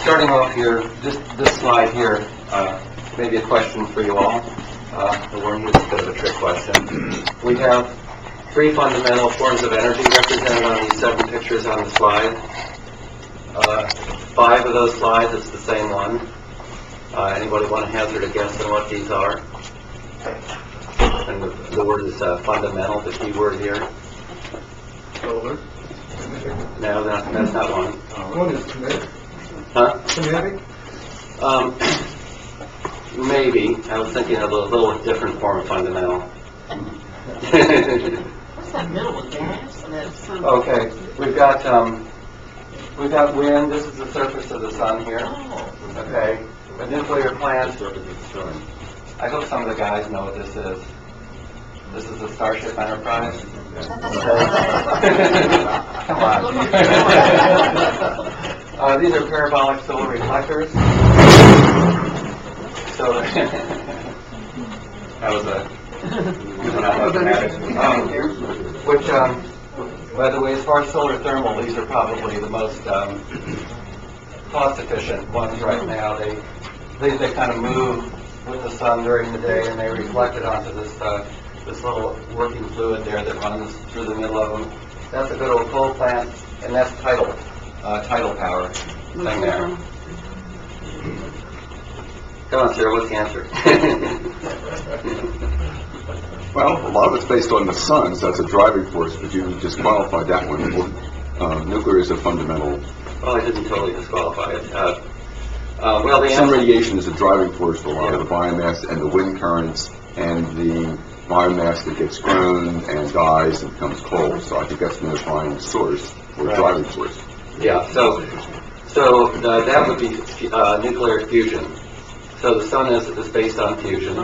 Starting off here, just this slide here, maybe a question for you all. The one is a bit of a trick question. We have 3 fundamental forms of energy represented on these 7 pictures on the slide. 5 of those slides, it's the same one. Anybody want to hazard a guess on what these are? And the word is fundamental, the key word here. Solar. No, that's not one. One is kinetic. Huh? Kinetic? Maybe. I was thinking of a little different form of fundamental. What's that middle one? Gas? Okay, we've got wind. This is the surface of the sun here. Okay, a nuclear plant. I hope some of the guys know what this is. This is the Starship Enterprise. Come on. These are parabolic solar reflectors. So that was which, by the way, as far as solar thermal, these are probably the most cost-efficient ones right now. They kind of move with the sun during the day, and they reflect it onto this little working fluid there that runs through the middle of them. That's a good old coal plant, and that's tidal power thing there. Come on, Sarah, what's the answer? Well, a lot of it's based on the sun, so that's a driving force, but you disqualified that one. Nuclear is a fundamental. Well, I didn't totally disqualify it. Well, the Sun answer... radiation is a driving force for a lot of the biomass and the wind currents and the biomass that gets grown and dies and becomes coal. So I think that's an unifying source or driving force. Yeah, so that would be nuclear fusion. So the sun is based on fusion,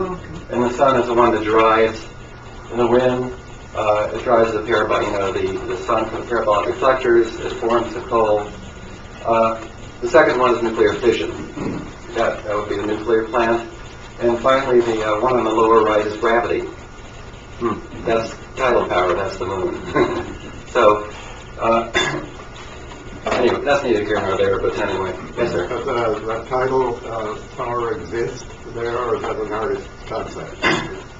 and the sun is the one that drives the wind. It drives the the sun from the parabolic reflectors. It forms the coal. The second one is nuclear fission. That would be the nuclear plant. And finally, the one on the lower right is gravity. That's tidal power. That's the moon. So. Anyway, that's neither here nor there, but anyway. Yes, sir? Does that tidal power exist there, or is that an artist's concept?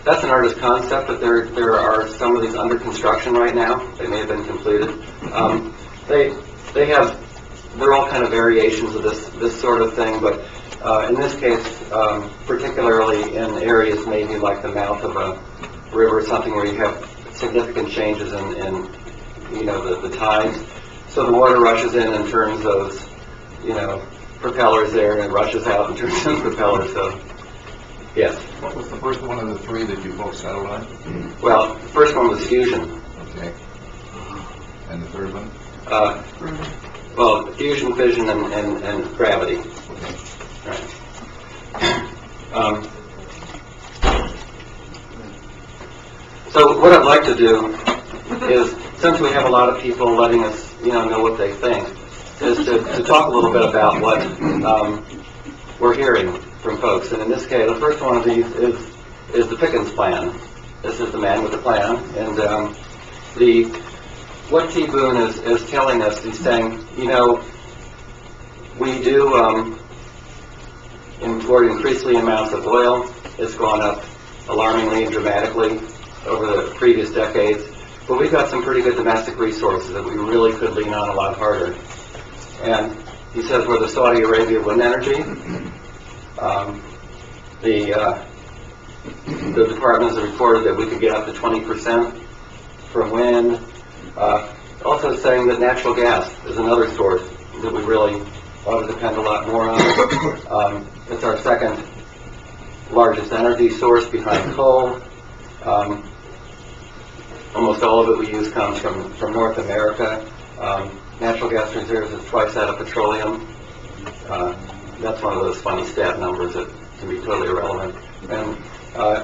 That's an artist's concept, but there are some of these under construction right now. They may have been completed. They're all kind of variations of this sort of thing, but in this case, particularly in areas maybe like the mouth of a river or something where you have significant changes in the tides. So the water rushes in and turns those, propellers there, and it rushes out and turns those propellers. So, yes. What was the first one of the 3 that you folks settled on? Well, the first one was fusion. Okay. And the third one? Well, fusion, fission, and gravity. Okay. Right. So what I'd like to do is, since we have a lot of people letting us know what they think, is to talk a little bit about what we're hearing from folks. And in this case, the first one of these is the Pickens Plan. This is the man with the plan. And what T. Boone is telling us, he's saying, we do import increasing amounts of oil. It's gone up alarmingly and dramatically over the previous decades. But we've got some pretty good domestic resources that we really could lean on a lot harder. And he says we're the Saudi Arabia of wind energy. The department has reported that we could get up to 20% from wind. Also saying that natural gas is another source that we really ought to depend a lot more on. It's our second largest energy source behind coal. Almost all of it we use comes from North America. Natural gas reserves is twice that of petroleum. That's one of those funny stat numbers that can be totally irrelevant. And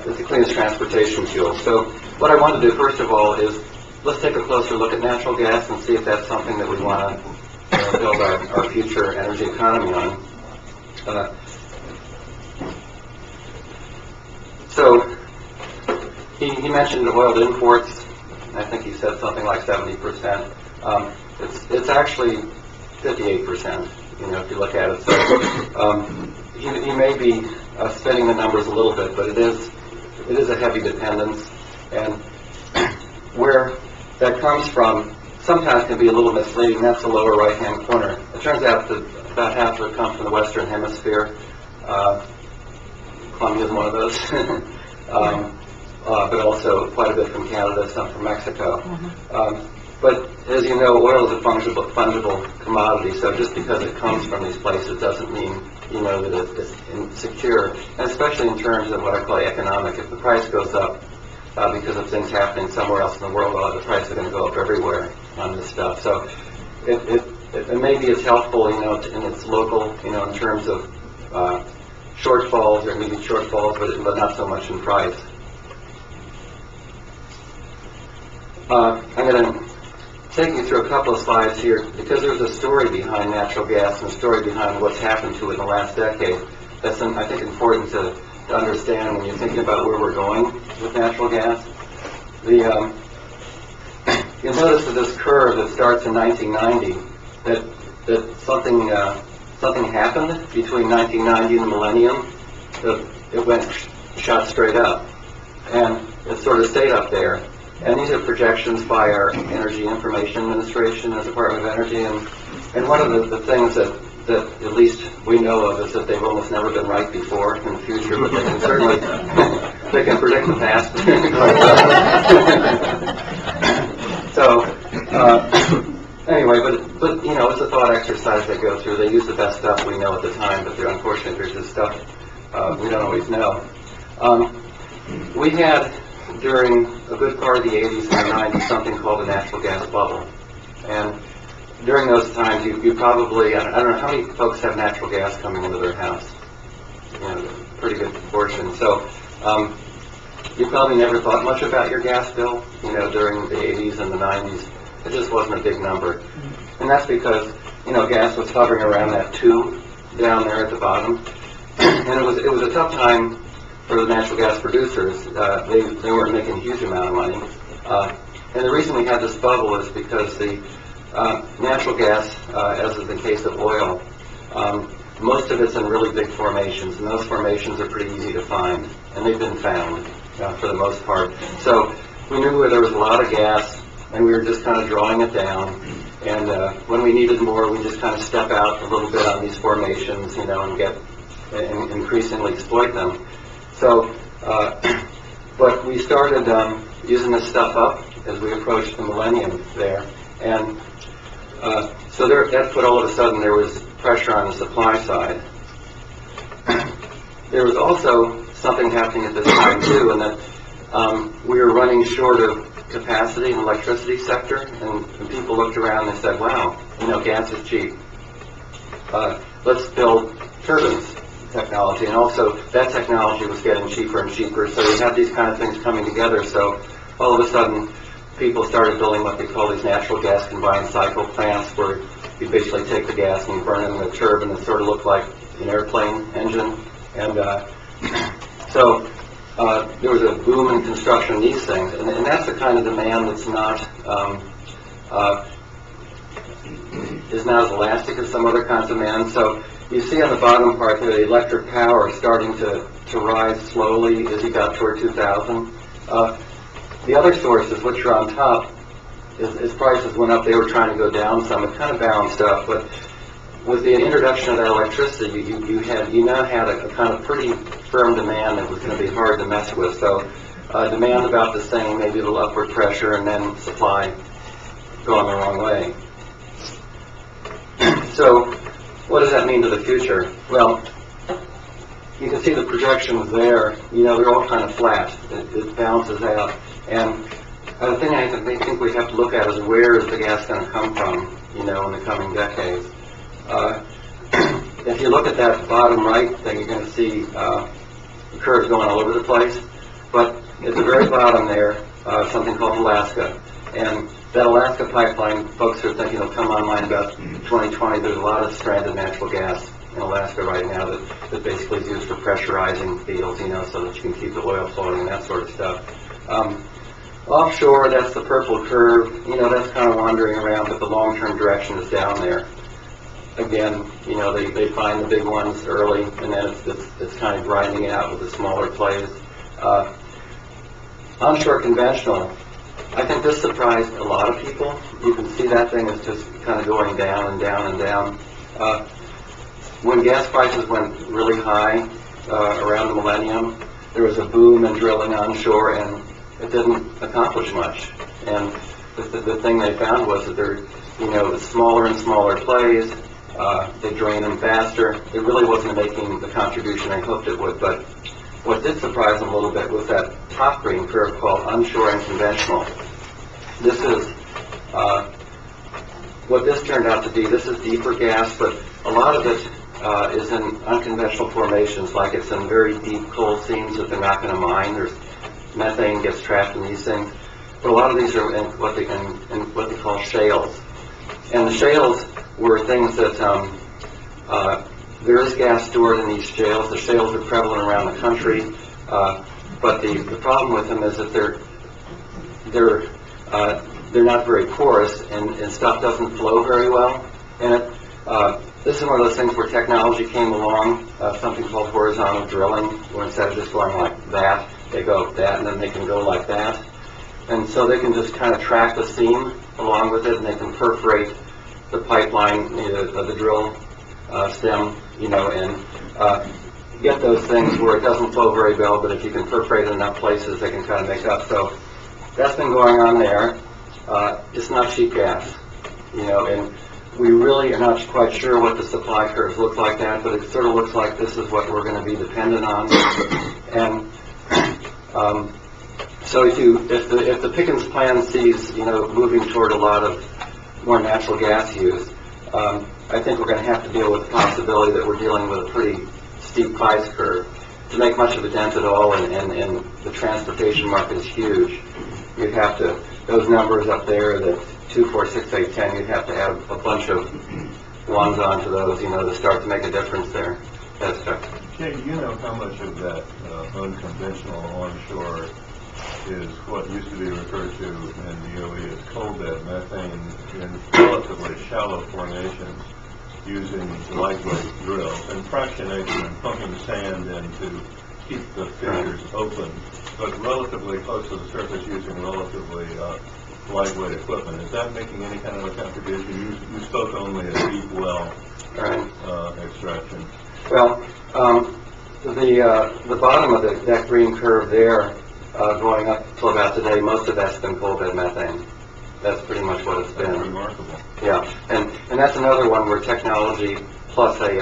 it's the cleanest transportation fuel. So what I want to do, first of all, is let's take a closer look at natural gas and see if that's something that we want to build our future energy economy on. So he mentioned oil imports. I think he said something like 70%. It's actually 58%, if you look at it. So he may be spinning the numbers a little bit, but it is a heavy dependence. And where that comes from sometimes can be a little misleading. That's the lower right-hand corner. It turns out that about half of it comes from the Western Hemisphere. Colombia is one of those. But also quite a bit from Canada, some from Mexico. But as you know, oil is a fungible commodity, so just because it comes from these places doesn't mean, that it's insecure, and especially in terms of what I call economic. If the price goes up because of things happening somewhere else in the world, the price is going to go up everywhere on this stuff. So it maybe it's helpful, in its local, in terms of shortfalls or immediate shortfalls, but not so much in price. I'm going to take you through a couple of slides here because there's a story behind natural gas and a story behind what's happened to it in the last decade. That's, I think, important to understand when you're thinking about where we're going with natural gas. You'll notice that this curve that starts in 1990, that something happened between 1990 and the millennium. It shot straight up, and it sort of stayed up there. And these are projections by our Energy Information Administration and the Department of Energy. And one of the things that at least we know of is that they've almost never been right before in the future, but they can certainly they can predict the past. So anyway, but it's a thought exercise they go through. They use the best stuff we know at the time, but unfortunately there's just stuff we don't always know. We had, during a good part of the 80s and the 90s, something called the natural gas bubble. And during those times, you probably, I don't know, how many folks have natural gas coming into their house? Pretty good proportion. So you probably never thought much about your gas bill, during the 80s and the 90s. It just wasn't a big number. And that's because, gas was hovering around that 2 down there at the bottom. And it was a tough time for the natural gas producers. They weren't making a huge amount of money. And the reason we had this bubble is because the natural gas, as is the case of oil, most of it's in really big formations, and those formations are pretty easy to find, and they've been found for the most part. So we knew where there was a lot of gas, and we were just kind of drawing it down. And when we needed more, we just kind of step out a little bit on these formations, and increasingly exploit them. So, but we started using this stuff up as we approached the millennium there, and so that put all of a sudden there was pressure on the supply side. There was also something happening at this time too, and that we were running short of capacity in the electricity sector, and people looked around and said, "Wow, gas is cheap. Let's build turbines." Technology, and also that technology was getting cheaper and cheaper, so you had these kind of things coming together. So all of a sudden people started building what they call these natural gas combined cycle plants, where you basically take the gas and you burn it in a turbine that sort of looked like an airplane engine. And so there was a boom in construction of these things, and that's the kind of demand that's not is not as elastic as some other kinds of demand. So you see on the bottom part there, the electric power is starting to rise slowly as you got toward 2000. The other sources, which are on top, as prices went up, they were trying to go down some. It kind of balanced up, but with the introduction of that electricity, you now had a kind of pretty firm demand that was going to be hard to mess with. So demand about the same, maybe a little upward pressure, and then supply going the wrong way. So what does that mean to the future? Well, you can see the projections there. They're all kind of flat. It balances out. And the thing I think we have to look at is where is the gas going to come from, in the coming decades. If you look at that bottom right thing, you're going to see the curves going all over the place. But at the very bottom there, something called Alaska. And that Alaska pipeline, folks are thinking will come online about 2020. There's a lot of stranded natural gas in Alaska right now that basically is used for pressurizing fields, so that you can keep the oil flowing and that sort of stuff. Offshore, that's the purple curve. That's kind of wandering around, but the long-term direction is down there. again, you know, they find the big ones early, and then it's kind of grinding it out with the smaller plays. Onshore conventional, I think this surprised a lot of people. You can see that thing is just kind of going down and down and down. When gas prices went really high around the millennium, there was a boom in drilling onshore, and it didn't accomplish much. And the thing they found was that they're, you know, smaller and smaller plays. They drain them faster. It really wasn't making the contribution they hoped it would. But what did surprise them a little bit was that top green curve called onshore and conventional. This is what this turned out to be. This is deeper gas, but a lot of it is in unconventional formations, like it's in very deep coal seams that they're not going to mine. There's methane gets trapped in these things. But a lot of these are in what they call shales. And the shales were things that there is gas stored in these shales. The shales are prevalent around the country, but the problem with them is that they're not very porous, and stuff doesn't flow very well. And this is one of those things where technology came along, something called horizontal drilling, where instead of just going like that, they go that, and then they can go like that. And so they can just kind of track the seam along with it, and they can perforate the pipeline, the drill stem, you know, and get those things where it doesn't flow very well, but if you can perforate in enough places, they can kind of make up. So that's been going on there. It's not cheap gas, you know, and we really are not quite sure what the supply curves look like that, but it sort of looks like this is what we're going to be dependent on. And so if the Pickens Plan sees, you know, moving toward a lot of more natural gas use, I think we're going to have to deal with the possibility that we're dealing with a pretty steep price curve. To make much of a dent at all, and the transportation market is huge. You'd have to, those numbers up there, the 2, 4, 6, 8, 10, you'd have to add a bunch of ones onto those, you know, to start to make a difference there. That's Jay, do you know how much of that unconventional onshore is what used to be referred to in DOE as coal bed methane in relatively shallow formations using lightweight drills and fractionation and pumping sand in to keep the fissures open, but relatively close to the surface using relatively lightweight equipment? Is that making any kind of a contribution? You spoke only of deep well extraction. Well, the bottom of that green curve there, going up till about today, most of that's been coal bed methane. That's pretty much what it's been. That's remarkable. Yeah, and that's another one where technology plus a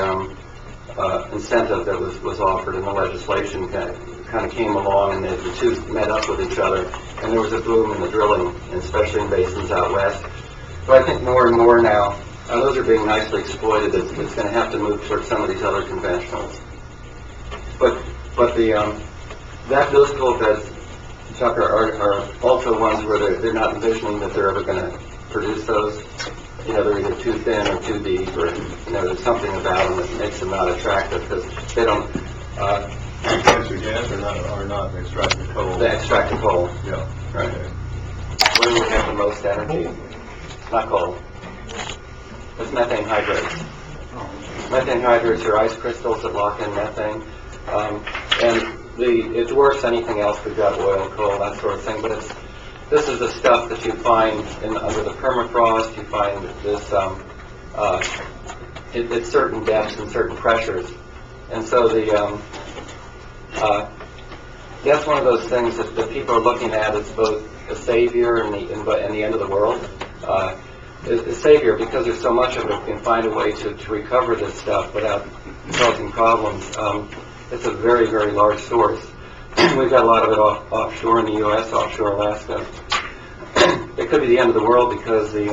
incentive that was offered in the legislation kind of came along, and the two met up with each other, and there was a boom in the drilling, especially in basins out west. But I think more and more now, those are being nicely exploited. It's going to have to move towards some of these other conventionals. But those coal beds, Tucker, are also ones where they're not envisioning that they're ever going to produce those. You know, they're either too thin or too deep, or, you know, there's something about them that makes them not attractive because they don't. Compressor gas are not extracted coal. They extract the coal. Yeah. Right. Okay. Where do we have the most energy? Not coal. It's methane hydrates. Methane hydrates are ice crystals that lock in methane, and it dwarfs anything else. We've got oil, coal, that sort of thing, but this is the stuff that you find under the permafrost. You find this at certain depths and certain pressures, and so that's one of those things that people are looking at as both a savior and the end of the world. A savior because there's so much of it, can find a way to recover this stuff without causing problems. It's a very, very large source. We've got a lot of it offshore in the U.S., offshore Alaska. It could be the end of the world because the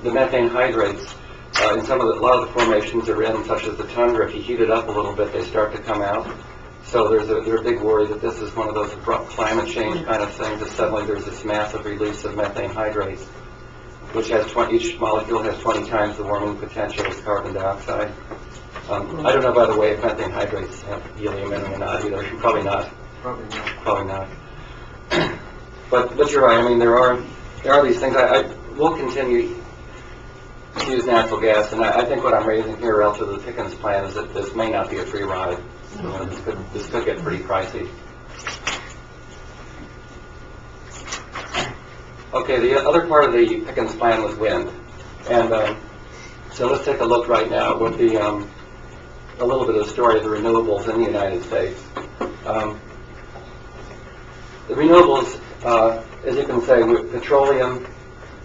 methane hydrates in a lot of the formations they're in, such as the tundra, if you heat it up a little bit, they start to come out. So there's a big worry that this is one of those abrupt climate change kind of things, that suddenly there's this massive release of methane hydrates, which has each molecule has 20 times the warming potential as carbon dioxide. I don't know, by the way, if methane hydrates have helium in them or not either. Probably not. Probably not. But you're right. I mean, there are these things. We'll continue. use natural gas. And I think what I'm raising here relative to the Pickens Plan is that this may not be a free ride. You know, this could get pretty pricey. Okay, the other part of the Pickens Plan was wind. And so let's take a look right now with the a little bit of the story of the renewables in the United States. The renewables, as you can say, with petroleum,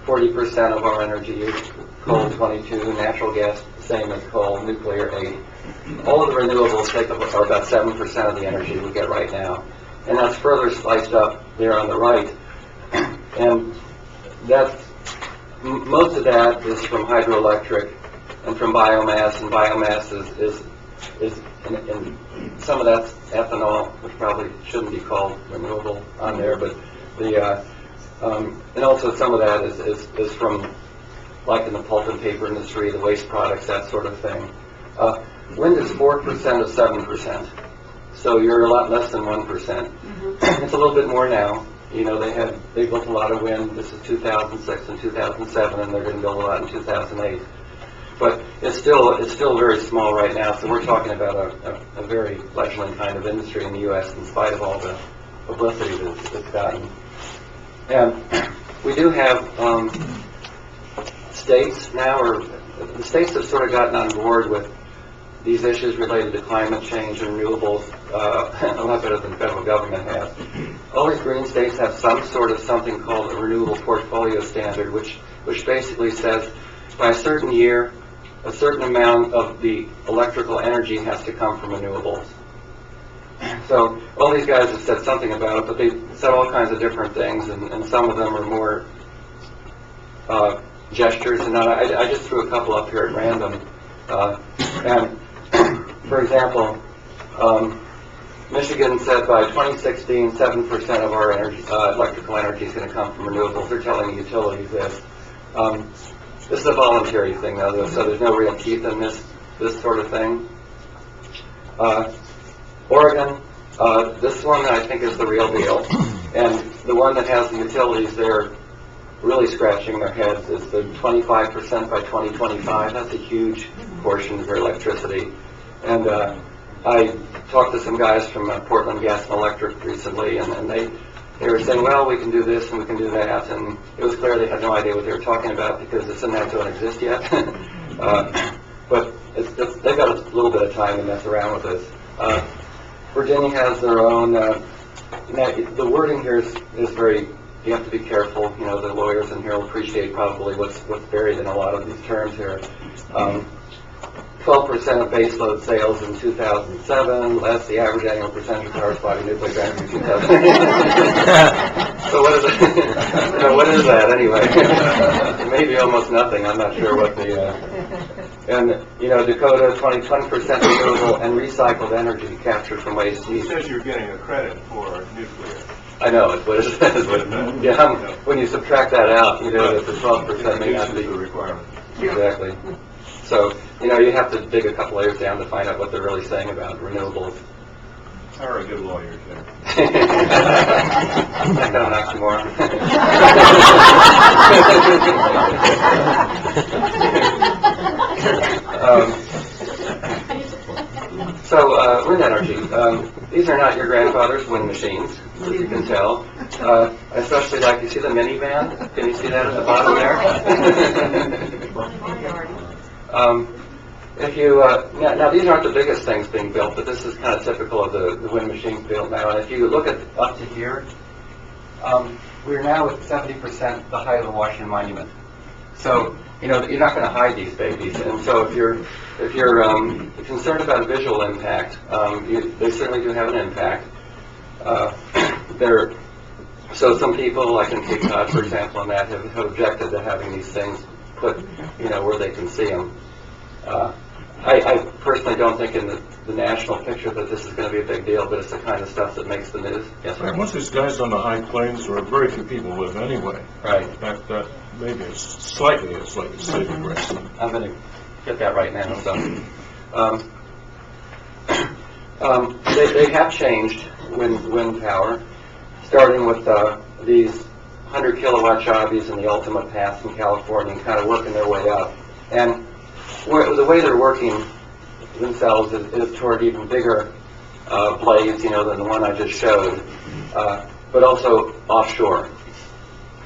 40% of our energy use, coal 22, natural gas, same as coal, nuclear 8. All of the renewables take up are about 7% of the energy we get right now. And that's further sliced up there on the right. And that's, most of that is from hydroelectric and from biomass, and biomass is and some of that's ethanol, which probably shouldn't be called renewable on there, but the and also some of that is from, like in the pulp and paper industry, the waste products, that sort of thing. Wind is 4% of 7%, so you're a lot less than 1%. It's a little bit more now. You know, they built a lot of wind. This is 2006 and 2007, and they're going to build a lot in 2008. But it's still very small right now. So we're talking about a very fledgling kind of industry in the U.S. in spite of all the publicity that it's gotten. And we do have states now, or the states have sort of gotten on board with these issues related to climate change and renewables a lot better than the federal government has. All these green states have some sort of something called a renewable portfolio standard, which basically says by a certain year, a certain amount of the electrical energy has to come from renewables. So all these guys have said something about it, but they said all kinds of different things, and some of them are more gestures. And I just threw a couple up here at random. And for example, Michigan said by 2016, 7% of our energy, electrical energy is going to come from renewables. They're telling the utilities this. This is a voluntary thing, though, so there's no real teeth in this sort of thing. Oregon, this one I think is the real deal, and the one that has the utilities, they're really scratching their heads, is the 25% by 2025. That's a huge portion of their electricity. And I talked to some guys from Portland Gas and Electric recently, and they were saying, well, we can do this and we can do that, and it was clear they had no idea what they were talking about because this and that don't exist yet. But they've got a little bit of time to mess around with this. Virginia has their own. The wording here is very. You have to be careful. You know, the lawyers in here will appreciate probably what's buried in a lot of these terms here. 12% of baseload sales in 2007, less the average annual percentage of corresponding nuclear energy in 2000. So what is it? What is that anyway? Maybe almost nothing. I'm not sure what the. And Dakota, 20% renewable and recycled energy captured from waste heat. It says you're getting a credit for nuclear. I know it's what it says, but when you subtract that out, that the 12% may not be the requirement. Exactly. So, you have to dig a couple layers down to find out what they're really saying about renewables. You're a good lawyer, Jim. That kind of oxymoron. Wind energy. These are not your grandfather's wind machines, as you can tell. I especially like, you see the minivan? Can you see that at the bottom there? Now these aren't the biggest things being built, but this is kind of typical of the wind machines built now. And if you look at up to here, we're now at 70% the height of the Washington Monument. So you're not going to hide these babies. And so if you're concerned about visual impact, they certainly do have an impact. So some people, like in Cape Cod, for example, on that, have objected to having these things put, where they can see them. I personally don't think in the national picture that this is going to be a big deal, but it's the kind of stuff that makes the news. Yes, sir? Most of these guys on the high plains where very few people live anyway. Right. That maybe it's slightly a saving grace. I'm going to get that right now. So, they have changed wind power, starting with these 100 kilowatt jobbies in the Ultimate Pass in California and kind of working their way up. And the way they're working themselves is toward even bigger blades, than the one I just showed, but also offshore.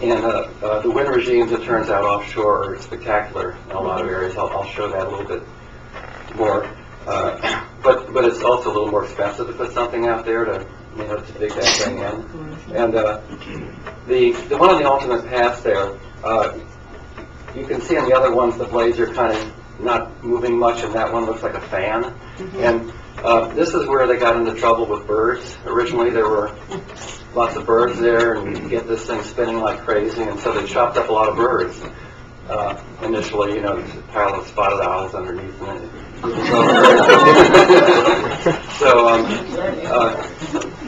And the wind regimes, it turns out, offshore are spectacular in a lot of areas. I'll show that a little bit more. But it's also a little more expensive to put something out there to dig that thing in. And the one on the ultimate pass there, you can see on the other ones the blades are kind of not moving much, and that one looks like a fan. And this is where they got into trouble with birds. Originally there were lots of birds there, and you get this thing spinning like crazy, and so they chopped up a lot of birds. Initially, there's a pile of spotted owls underneath it.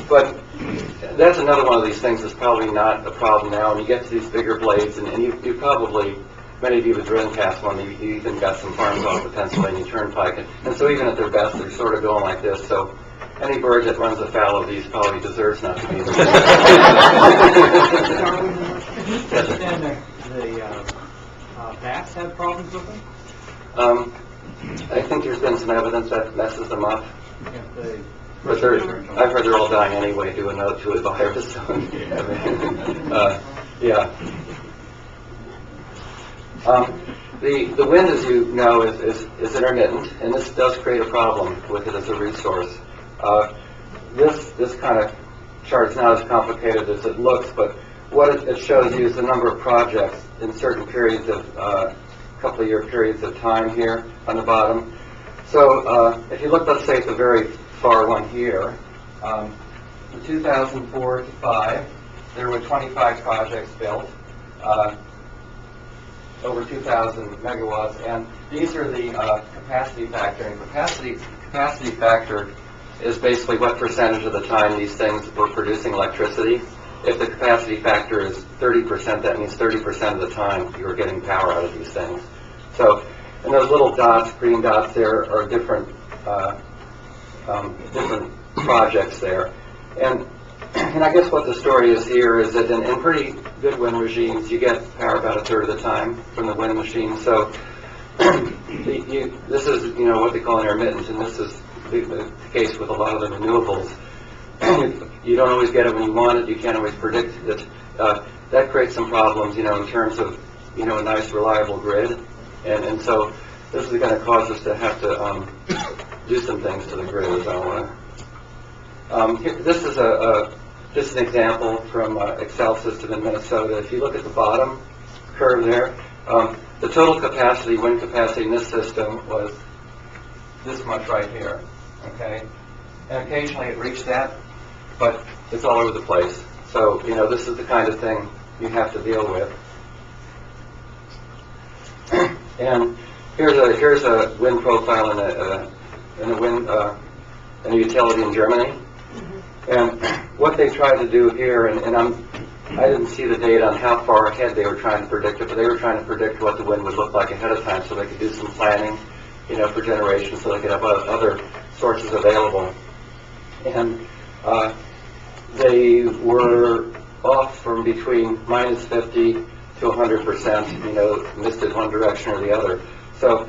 But that's another one of these things that's probably not a problem now. And you get to these bigger blades, and you probably, many of you have driven past one, you even got some farms off the Pennsylvania Turnpike. And so even at their best, they're sort of going like this. So any bird that runs afoul of these probably deserves not to be there. The bats have problems with them? I think there's been some evidence that messes them up. If But I've heard they're all dying anyway due to a virus. Yeah. The wind, as you know, is intermittent, and this does create a problem with it as a resource. This kind of chart is not as complicated as it looks, but what it shows you is the number of projects in certain periods of couple of year periods of time here on the bottom. So if you look, let's say, at the very far one here, from 2004 to 5, there were 25 projects built, over 2,000 megawatts, and these are the capacity factor. And capacity factor is basically what percentage of the time these things were producing electricity. If the capacity factor is 30%, that means 30% of the time you were getting power out of these things. So, and those little dots, green dots there, are different different projects there. And I guess what the story is here is that in pretty good wind regimes, you get power about a third of the time from the wind machine. So this is, what they call intermittent, and this is the case with a lot of the renewables. You don't always get it when you want it. You can't always predict it. That creates some problems, in terms of, a nice, reliable grid. And so this is going to cause us to have to do some things to the grid, as I want to. This is just an example from Excel system in Minnesota. If you look at the bottom curve there, the total capacity, wind capacity in this system was this much right here. Okay, and occasionally it reached that, but it's all over the place. So this is the kind of thing you have to deal with. And here's a wind profile in a utility in Germany. And what they tried to do here, and I didn't see the data on how far ahead they were trying to predict it, but they were trying to predict what the wind would look like ahead of time, so they could do some planning, for generation, so they could have other sources available. And they were off from between minus 50 to 100%, missed it one direction or the other. So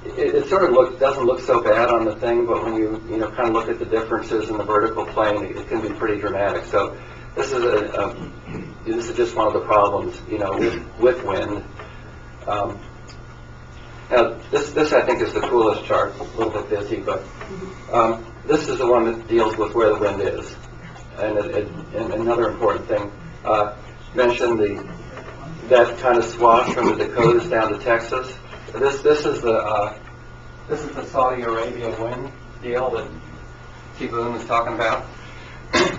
it sort of doesn't look so bad on the thing, but when you kind of look at the differences in the vertical plane, it can be pretty dramatic. So this is just one of the problems, with wind. Now this I think is the coolest chart. A little bit busy, but this is the one that deals with where the wind is. And another important thing, mentioned that kind of swash from the Dakotas down to Texas. This is the Saudi Arabia wind deal that T-Boone was talking about,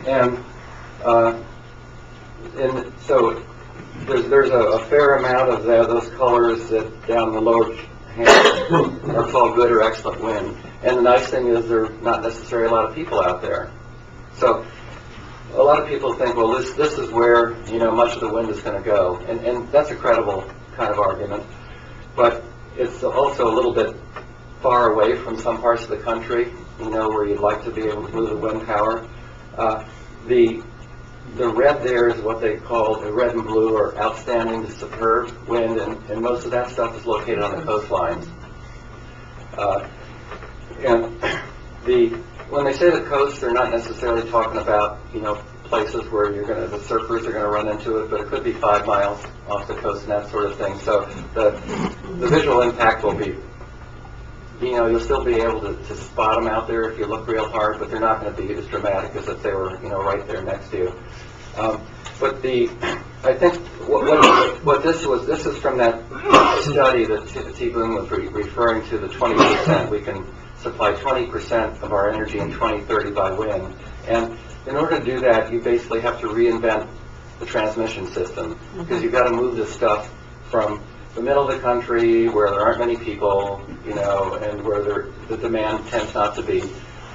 and so there's a fair amount of those colors that down the lower hand are called good or excellent wind. And the nice thing is there are not necessarily a lot of people out there. So a lot of people think, well, this is where much of the wind is going to go, and that's a credible kind of argument. But it's also a little bit far away from some parts of the country, where you'd like to be able to move the wind power. The the red there is what they call the red and blue, or outstanding to superb wind, and most of that stuff is located on the coastlines. When they say the coast, they're not necessarily talking about, places where the surfers are going to run into it, but it could be 5 miles off the coast and that sort of thing. So the visual impact will be, you'll still be able to spot them out there if you look real hard, but they're not going to be as dramatic as if they were, right there next to you. But I think what this is from that study that T. Boone was referring to, the 20%. We can supply 20% of our energy in 2030 by wind. And in order to do that, you basically have to reinvent the transmission system, because you've got to move this stuff from the middle of the country where there aren't many people, and where the demand tends not to be,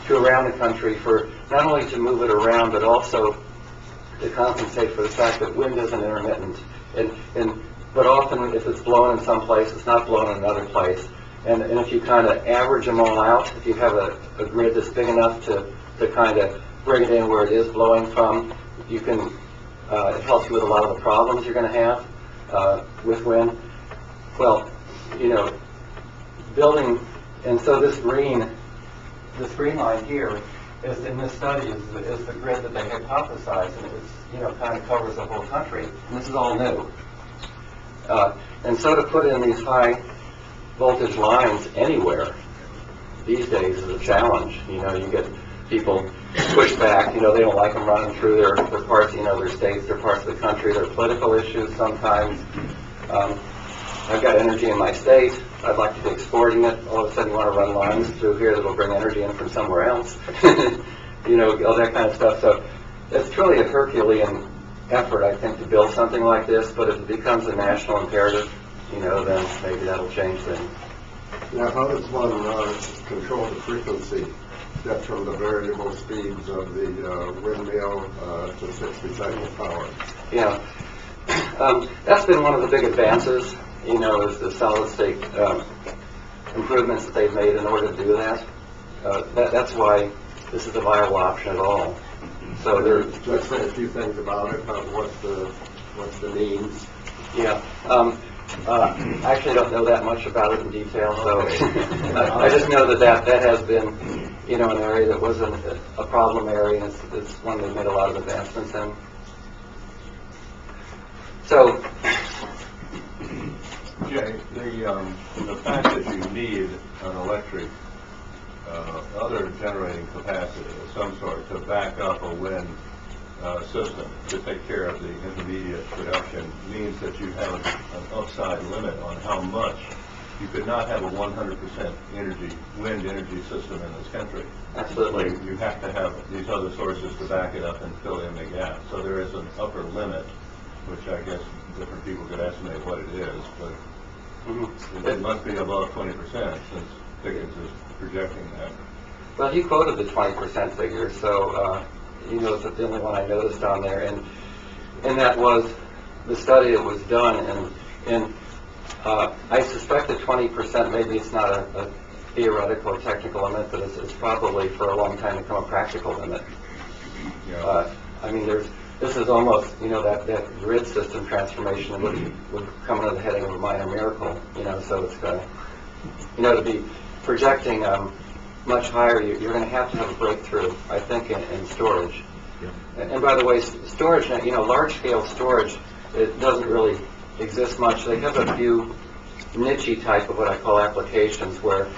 to around the country, for not only to move it around, but also to compensate for the fact that wind isn't intermittent. But often, if it's blowing in some place, it's not blowing in another place. And if you kind of average them all out, if you have a grid that's big enough to kind of bring it in where it is blowing from, you can, it helps you with a lot of the problems you're going to have with wind. Well, building, and so this green line here is, in this study, is the grid that they hypothesized, and it's, kind of covers the whole country. And this is all new. And so to put in these high voltage lines anywhere these days is a challenge. You get people push back. They don't like them running through their parts, their states, their parts of the country. There are political issues sometimes. I've got energy in my state. I'd like to be exporting it. All of a sudden you want to run lines through here that will bring energy in from somewhere else. All that kind of stuff. So it's truly a Herculean effort, I think, to build something like this. But if it becomes a national imperative, then maybe that'll change things. Now, how does one control the frequency that's from the variable speeds of the windmill to 60 cycle power? Yeah. That's been one of the big advances, is the solid state improvements that they've made in order to do that. That's why this is a viable option at all. So Just say a few things about it, about what's the means. Yeah. I actually don't know that much about it in detail, so I just know that has been, an area that was a problem area, and it's one they've made a lot of advancements in. So, Jay, the fact that you need an electric, other generating capacity of some sort to back up a wind system to take care of the intermediate production means that you have an upside limit on how much. You could not have a 100% wind energy system in this country. absolutely. You have to have these other sources to back it up and fill in the gap. So there is an upper limit, which I guess different people could estimate what it is, but it must be above 20% since Pickens is projecting that. Well, he quoted the 20% figure, so it's the only one I noticed on there, and that was the study that was done, and I suspect that 20%, maybe it's not a theoretical or technical limit, but it's probably for a long time become a practical limit. Yeah. This is almost, that grid system transformation would come under the heading of a minor miracle, so it's going to, to be projecting much higher, you're going to have a breakthrough, I think, in storage. Yeah. And by the way, storage, large-scale storage, it doesn't really exist much. They have a few niche type of what I call applications where,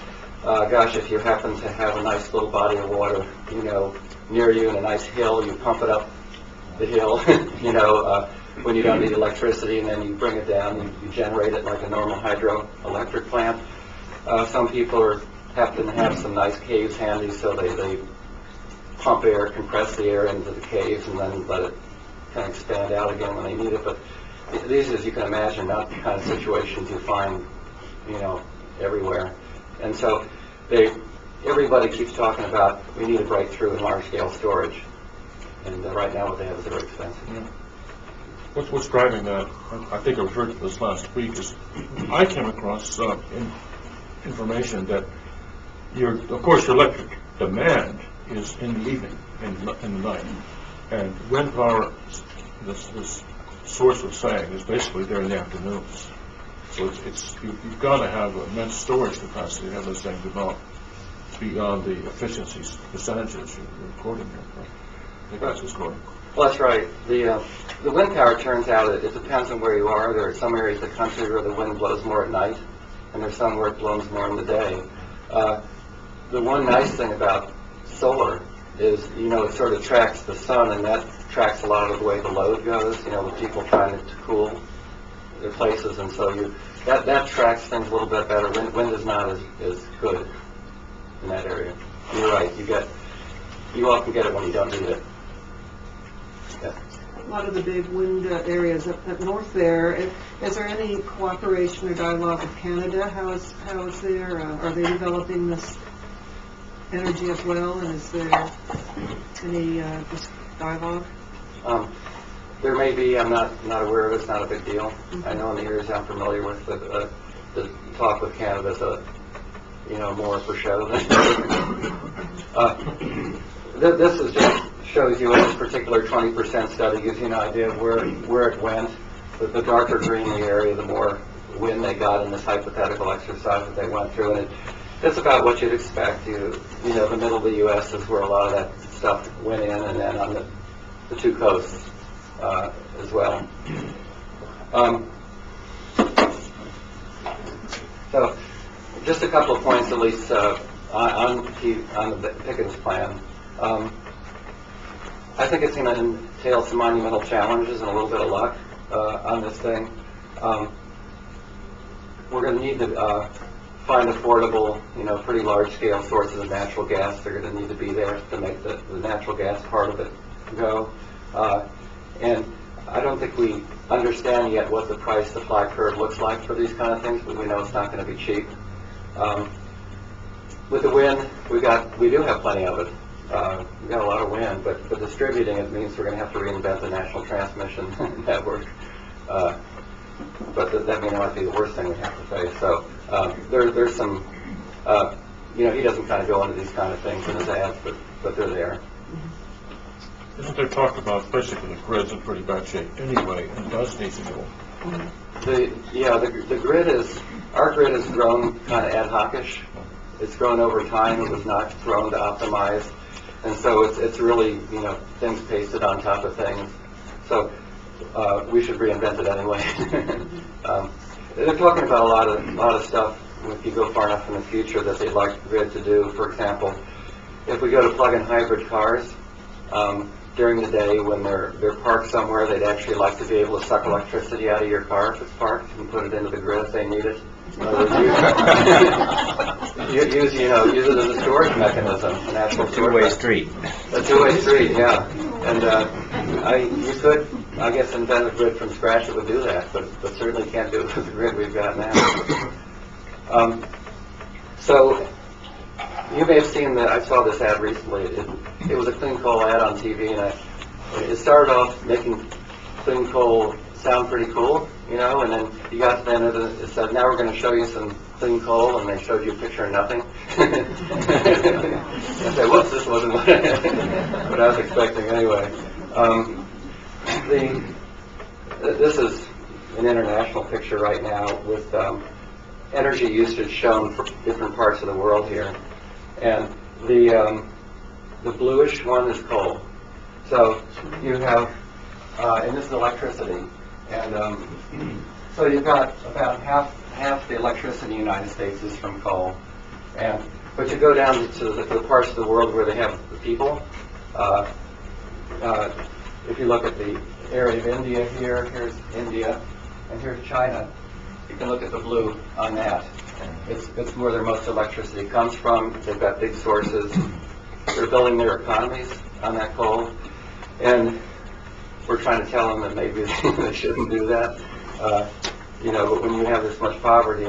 if you happen to have a nice little body of water, near you and a nice hill, you pump it up the hill, when you don't need electricity, and then you bring it down, you generate it like a normal hydroelectric plant. Some people happen to have some nice caves handy, so they pump air, compress the air into the caves, and then let it kind of expand out again when they need it. But these, as you can imagine, not the kind of situations you find, everywhere. And so everybody keeps talking about we need a breakthrough in large-scale storage. And right now what they have is very expensive. Yeah. What's driving that? I think I referred to this last week. Is I came across information that of course your electric demand is in the evening, in the night. And wind power, this source was saying, is basically there in the afternoons. So you've got to have immense storage capacity to have this thing develop beyond the efficiencies percentages you're quoting here. Right? I think that's what's quoting. Well, that's right. The wind power, turns out, it depends on where you are. There are some areas of the country where the wind blows more at night, and there's some where it blows more in the day. The one nice thing about solar is, it sort of tracks the sun, and that tracks a lot of the way the load goes, with people trying to cool their places, and so that tracks things a little bit better. Wind is not as good in that area. And you're right, you often get it when you don't need it. Yeah. A lot of the big wind areas up north there. Is there any cooperation or dialogue with Canada? How is there? Are they developing this energy as well? And is there any dialogue? There may be. I'm not aware of it. It's not a big deal. I know in the areas I'm familiar with, the talk with Canada is more for show than this is just shows you in this particular 20% study, gives you an idea of where it went. The darker green the area, the more wind they got in this hypothetical exercise that they went through, and it's about what you'd expect. The middle of the U.S. is where a lot of that stuff went in, and then on the two coasts as well. So, just a couple of points, at least, on the Pickens Plan. I think it's going to entail some monumental challenges and a little bit of luck on this thing. We're going to need to find affordable, pretty large-scale sources of natural gas. They're going to need to be there to make the natural gas part of it go. And I don't think we understand yet what the price-supply curve looks like for these kind of things, but we know it's not going to be cheap. With the wind, we do have plenty of it. We've got a lot of wind, but distributing it means we're going to have to reinvent the national transmission network. But that may not be the worst thing we have to face. So there's some, he doesn't kind of go into these kind of things in his ads, but they're there. Isn't there talk about basically the grid's in pretty bad shape anyway, and does need to go? The grid our grid has grown kind of ad hoc-ish. It's grown over time. It was not grown to optimize. And so it's really, things pasted on top of things. So we should reinvent it anyway. They're talking about a lot of stuff, if you go far enough in the future, that they'd like the grid to do. For example, if we go to plug-in hybrid cars, during the day when they're parked somewhere, they'd actually like to be able to suck electricity out of your car if it's parked and put it into the grid if they need it. Use it as a storage mechanism, a natural two-way street. A two-way street, yeah. And you could, I guess, invent a grid from scratch that would do that, but certainly can't do it with the grid we've got now. So you may have seen that. I saw this ad recently. It was a clean coal ad on TV, and it started off making clean coal sound pretty cool, and then you got to the end of it said, now we're going to show you some clean coal, and they showed you a picture of nothing. I said, whoops, this wasn't what I was expecting anyway. This is an international picture right now with energy usage shown for different parts of the world here. And the bluish one is coal. So you have, and this is electricity. And so you've got about half the electricity in the United States is from coal. But you go down to the parts of the world where they have the people. If you look at the area of India here, here's India, and here's China. You can look at the blue on that. It's where their most electricity comes from. They've got big sources. They're building their economies on that coal. And we're trying to tell them that maybe they shouldn't do that. But when you have this much poverty,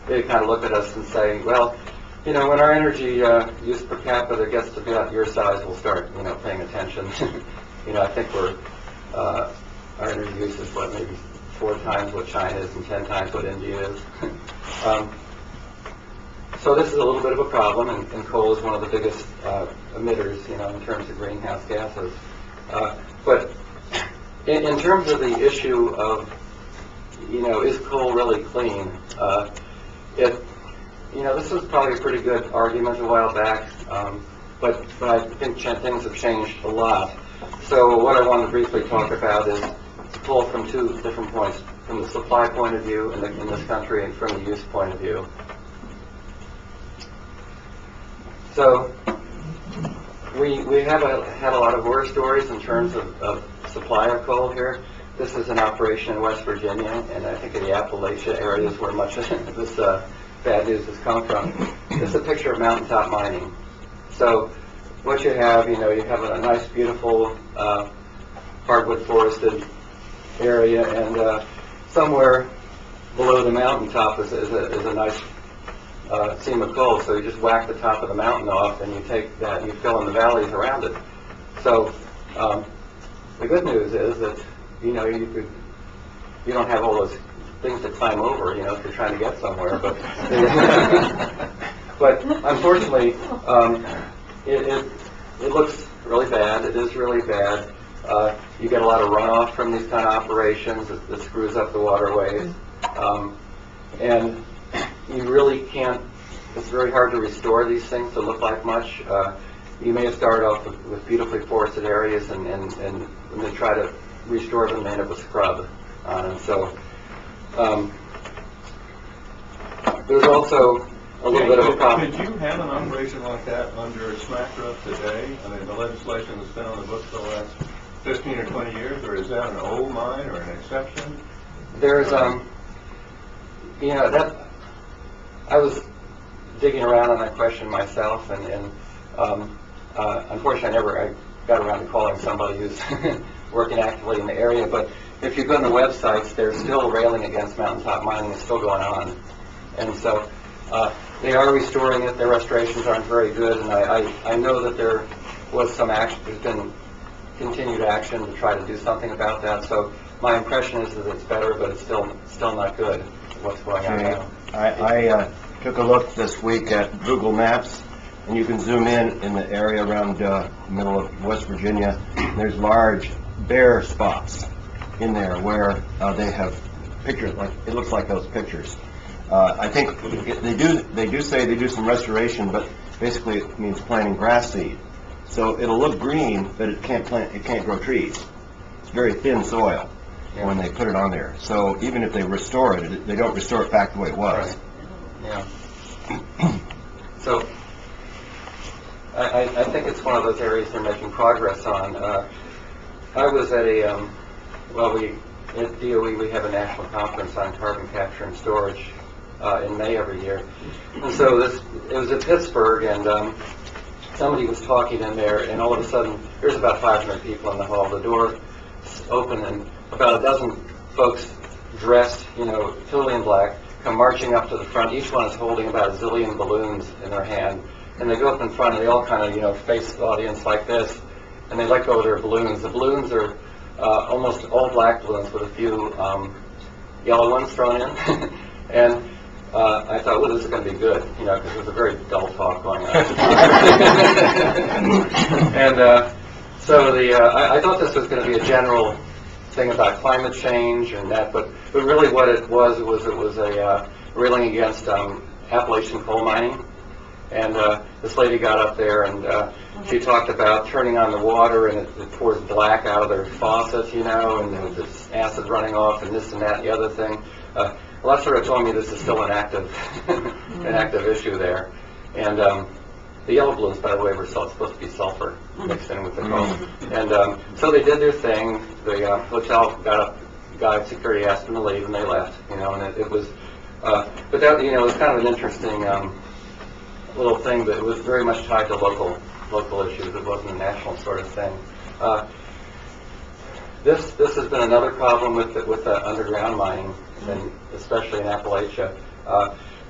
they kind of look at us and say, well, when our energy use per capita gets to be about your size, we'll start, paying attention. I think our energy use is maybe 4 times what China is and 10 times what India is. So this is a little bit of a problem, and coal is one of the biggest emitters, in terms of greenhouse gases. But in terms of the issue of, is coal really clean? This was probably a pretty good argument a while back, but I think things have changed a lot. So what I want to briefly talk about is coal from two different points, from the supply point of view in this country and from the use point of view. So we have had a lot of horror stories in terms of supply of coal here. This is an operation in West Virginia, and I think in the Appalachia areas where much of this bad news has come from. This is a picture of Mountaintop mining. So what you have, you have a nice, beautiful hardwood forested area, and somewhere below the mountaintop is a nice seam of coal. So you just whack the top of the mountain off, and you take that and you fill in the valleys around it. So the good news is that you don't have all those things to climb over, if you're trying to get somewhere. But but unfortunately, it looks really bad. It is really bad. You get a lot of runoff from these kind of operations. It screws up the waterways, and you really can't. It's very hard to restore these things to look like much. You may have started off with beautifully forested areas, and when they try to restore them, they end up with scrub. And so there's also a little bit of a problem. Could you have an operation like that under SMACRA today? I mean, the legislation that's been on the books for the last 15 or 20 years, or is that an old mine or an exception? There's, that I was digging around on that question myself, and unfortunately, I got around to calling somebody who's working actively in the area. But if you go on the websites, they're still railing against mountaintop mining. It's still going on, and so they are restoring it. Their restorations aren't very good, and I know that there was some action. There's been continued action to try to do something about that. So my impression is that it's better, but it's still not good. What's going on now? I took a look this week at Google Maps, and you can zoom in the area around the middle of West Virginia. There's large bare spots in there where they have pictures, like it looks like those pictures. I think they do say they do some restoration, but basically it means planting grass seed. So it'll look green, but it can't grow trees. It's very thin soil when they put it on there. So even if they restore it, they don't restore it back the way it was. Right. Yeah. So I think it's one of those areas they're making progress on. I was at at DOE we have a national conference on carbon capture and storage in May every year. And so it was at Pittsburgh, and somebody was talking in there, and all of a sudden there's about 500 people in the hall. The door open, and about a dozen folks dressed, totally in black, come marching up to the front. Each one is holding about a zillion balloons in their hand. And they go up in front, and they all kind of, face the audience like this, and they let go of their balloons. The balloons are almost all black balloons with a few yellow ones thrown in. And I thought, well, this is going to be good, because there's a very dull talk going on. And so I thought this was going to be a general thing about climate change and that, but really what it was a railing against Appalachian coal mining. And this lady got up there, and she talked about turning on the water, and it pours black out of their faucet, and there's acid running off, and this and that and the other thing. Well, that sort of told me this is still an active issue there. And the yellow balloons, by the way, were supposed to be sulfur mixed in with the coal. And so they did their thing. The hotel got up, guide security asked them to leave, and they left. And it was, but that it was kind of an interesting little thing, but it was very much tied to local issues. It wasn't a national sort of thing. This has been another problem with the underground mining, and especially in Appalachia.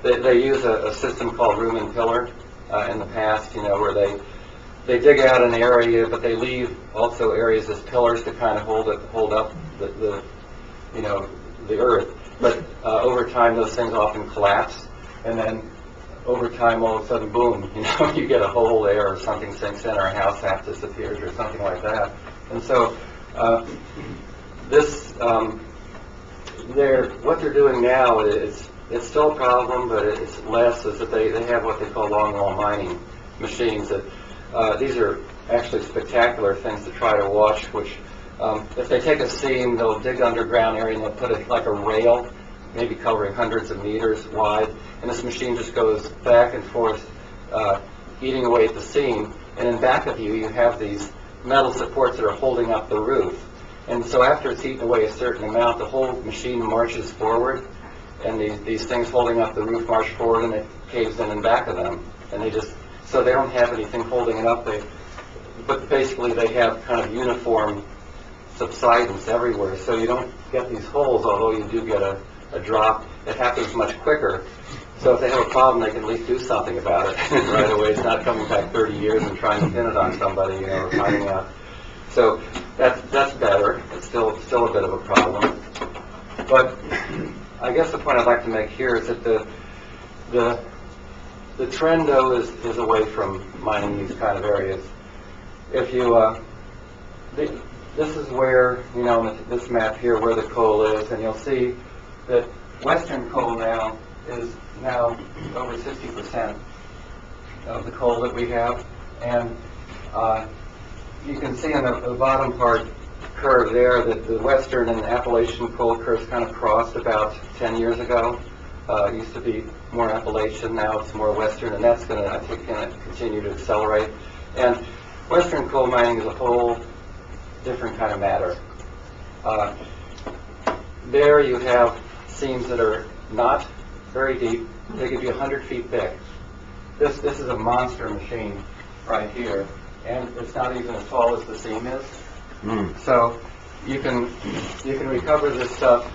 They use a system called room and pillar in the past, where they dig out an area, but they leave also areas as pillars to kind of hold up the earth. But over time, those things often collapse, and then over time, all of a sudden, boom, you get a hole there, or something sinks in, or a house half disappears, or something like that. And so what they're doing now is it's still a problem, but it's less. Is that they have what they call longwall mining machines. That these are actually spectacular things to try to watch. Which if they take a seam, they'll dig underground area and they'll put it like a rail, maybe covering hundreds of meters wide, and this machine just goes back and forth, eating away at the seam. And in back of you, you have these metal supports that are holding up the roof. And so after it's eaten away a certain amount, the whole machine marches forward, and these things holding up the roof march forward, and it caves in back of them. And so they don't have anything holding it up. But basically they have kind of uniform subsidence everywhere. So you don't get these holes, although you do get a drop. It happens much quicker. So if they have a problem, they can at least do something about it right away. It's not coming back 30 years and trying to pin it on somebody, or finding out. So that's better. It's still a bit of a problem. But I guess the point I'd like to make here is that the trend, though, is away from mining these kind of areas. If you this is where, this map here, where the coal is, and you'll see that western coal now is over 60% of the coal that we have. And you can see on the bottom part curve there that the western and Appalachian coal curves kind of crossed about 10 years ago. It used to be more Appalachian, now it's more western, and that's going to, I think, continue to accelerate. And western coal mining is a whole different kind of matter. There you have seams that are not very deep. They could be 100 feet thick. This is a monster machine right here, and it's not even as tall as the seam is. So you can recover this stuff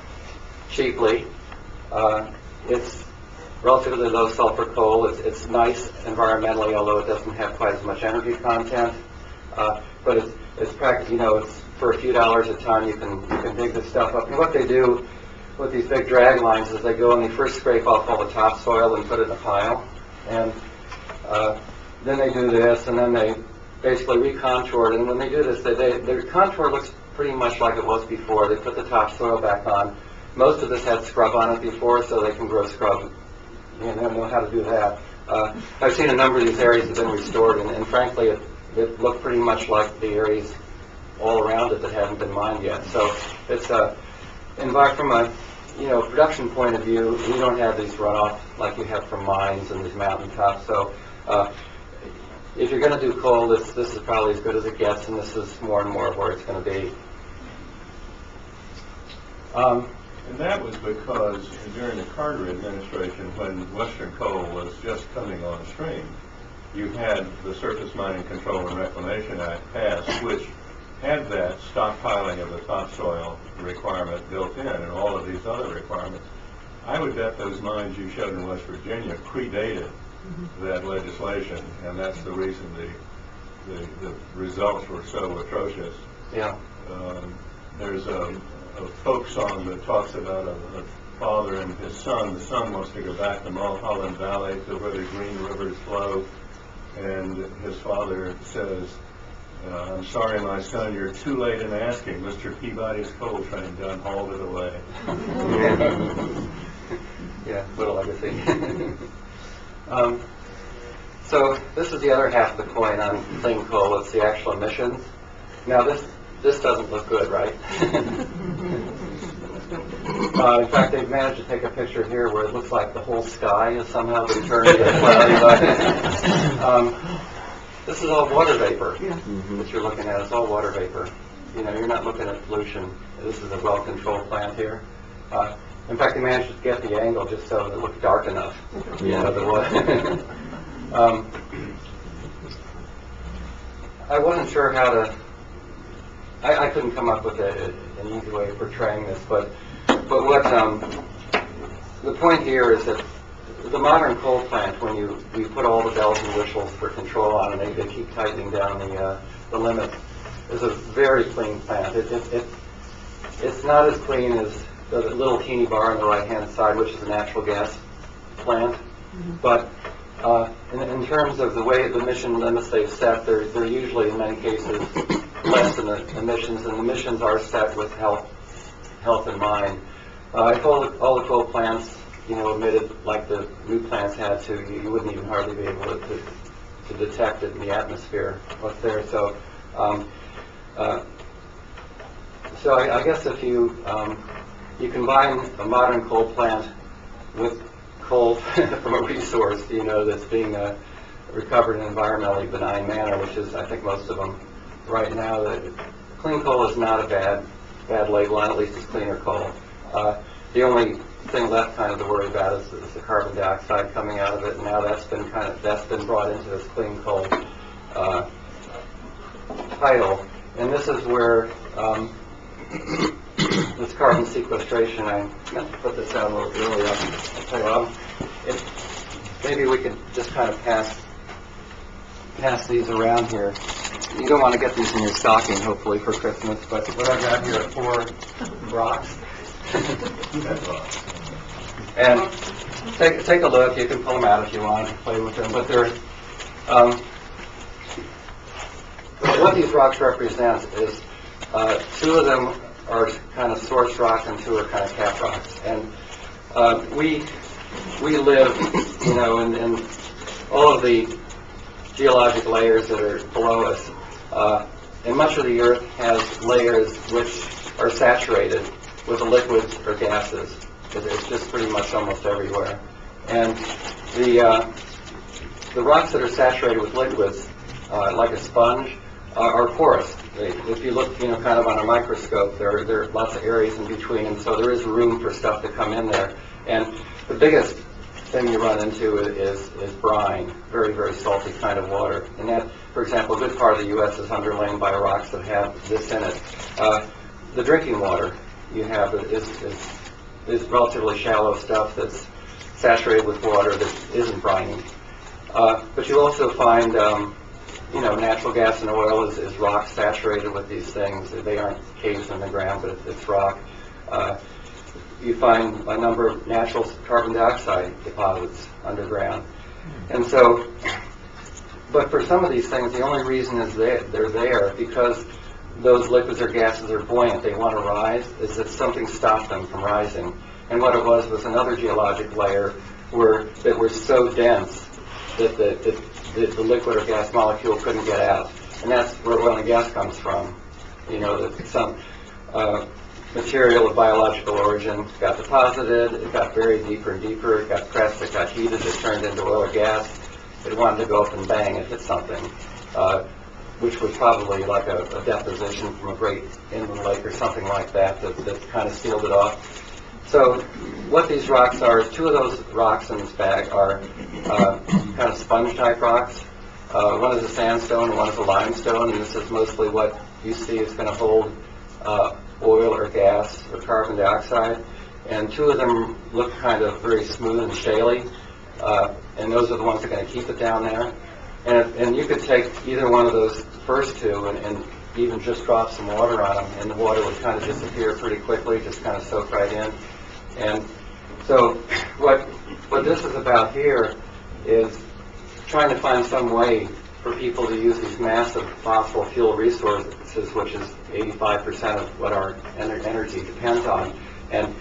cheaply. It's relatively low sulfur coal. It's nice environmentally, although it doesn't have quite as much energy content. But it's practically, it's for a few dollars a ton. You can dig this stuff up. And what they do with these big drag lines is they go and they first scrape off all the topsoil and put it in a pile, and then they do this, and then they basically recontour it. And when they do this, their contour looks pretty much like it was before. They put the topsoil back on. Most of this had scrub on it before, so they can grow scrub. They know how to do that. I've seen a number of these areas have been restored, and frankly, it looked pretty much like the areas all around it that haven't been mined yet. So it's from a production point of view, we don't have these runoff like you have from mines and these mountaintops. So if you're going to do coal, this is probably as good as it gets, and this is more and more where it's going to be. And that was because during the Carter administration, when Western coal was just coming on stream, you had the Surface Mining Control and Reclamation Act passed, which had that stockpiling of the topsoil requirement built in, and all of these other requirements. I would bet those mines you showed in West Virginia predated that legislation, and that's the reason the results were so atrocious. Yeah. There's a folk song that talks about a father and his son. The son wants to go back to Mulholland Valley to where the green rivers flow, and his father says, "I'm sorry, my son, you're too late in asking. Mr. Peabody's coal train done hauled it away." Yeah, little legacy. So this is the other half of the coin on clean coal. It's the actual emissions. Now this doesn't look good, right? In fact, they've managed to take a picture here where it looks like the whole sky has somehow been turned into cloudy. This is all water vapor that you're looking at. It's all water vapor. You're not looking at pollution. This is a well-controlled plant here. In fact, they managed to get the angle just so it looked dark enough. I wasn't sure how to. I couldn't come up with an easy way of portraying this, but what the point here is that the modern coal plant, when you put all the bells and whistles for control on, and they keep tightening down the limit, is a very clean plant. It's not as clean as the little teeny bar on the right-hand side, which is a natural gas plant, but in terms of the way the emission limits they've set, they're usually, in many cases, less in the emissions, and emissions are set with health in mind. If all the coal plants, emitted like the new plants had to, you wouldn't even hardly be able to detect it in the atmosphere what's there. So, I guess if you combine a modern coal plant with coal from a resource, that's being recovered in an environmentally benign manner, which is, I think, most of them right now. That clean coal is not a bad label, and at least it's cleaner coal. The only thing left kind of to worry about is the carbon dioxide coming out of it, and now that's been brought into this clean coal title. And this is where this carbon sequestration, I meant to put this out a little earlier. I'll tell you what, maybe we could just kind of pass these around here. You don't want to get these in your stocking, hopefully, for Christmas, but what I've got here are 4 rocks. And take a look. You can pull them out if you want to play with them. But they're what these rocks represent is 2 of them are kind of source rocks and 2 are kind of cap rocks. And we live, in all of the geologic layers that are below us. And much of the Earth has layers which are saturated with liquids or gases. It's just pretty much almost everywhere. And the rocks that are saturated with liquids, like a sponge, are porous. If you look, kind of on a microscope, there are lots of areas in between, and so there is room for stuff to come in there. And the biggest thing you run into is brine, very, very salty kind of water. And that, for example, a good part of the U.S. is underlain by rocks that have this in it. The drinking water you have is relatively shallow stuff that's saturated with water that isn't briny. But you also find, natural gas and oil is rock saturated with these things. They aren't caves in the ground, but it's rock. You find a number of natural carbon dioxide deposits underground. And so, but for some of these things, the only reason is they're there because those liquids or gases are buoyant. They want to rise, is that something stopped them from rising. And what it was another geologic layer that were so dense that the liquid or gas molecule couldn't get out. And that's where oil and gas comes from. That some material of biological origin got deposited, it got buried deeper and deeper, it got pressed, it got heated, it turned into oil or gas. It wanted to go up and bang, it hit something, which was probably like a deposition from a great inland lake or something like that kind of sealed it off. So what these rocks are, 2 of those rocks in this bag are kind of sponge-type rocks. One is a sandstone and one is a limestone, and this is mostly what you see is going to hold oil or gas or carbon dioxide. And 2 of them look kind of very smooth and shaly, and those are the ones that are going to keep it down there. And you could take either one of those first 2 and even just drop some water on them, and the water would kind of disappear pretty quickly, just kind of soak right in. And so what this is about here is trying to find some way for people to use these massive fossil fuel resources, which is 85% of what our energy depends on, and